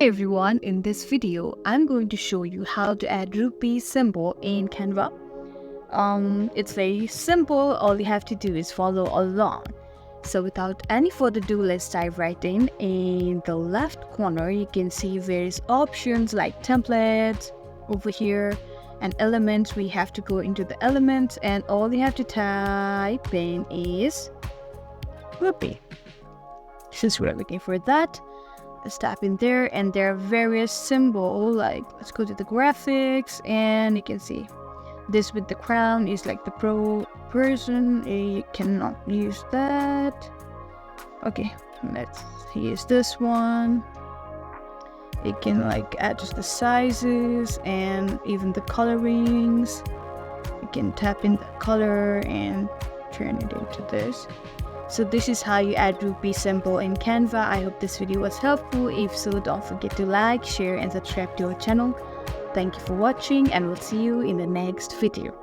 Hey everyone, in this video, I'm going to show you how to add rupee symbol in Canva. It's very simple. All you have to do is follow along. So without any further ado, let's dive right in. In the left corner, you can see various options like templates over here and elements. We have to go into the elements and all you have to type in is rupee. Since we're looking for that, let's tap in there and there are various symbols. Like, let's go to the graphics and you can see this with the crown is like the pro person. You cannot use that. Okay, let's use this one. You can like adjust the sizes and even the colorings. You can tap in the color and turn it into this. So this is how you add rupee symbol in Canva. I hope this video was helpful. If so, don't forget to like, share and subscribe to our channel. Thank you for watching and we'll see you in the next video.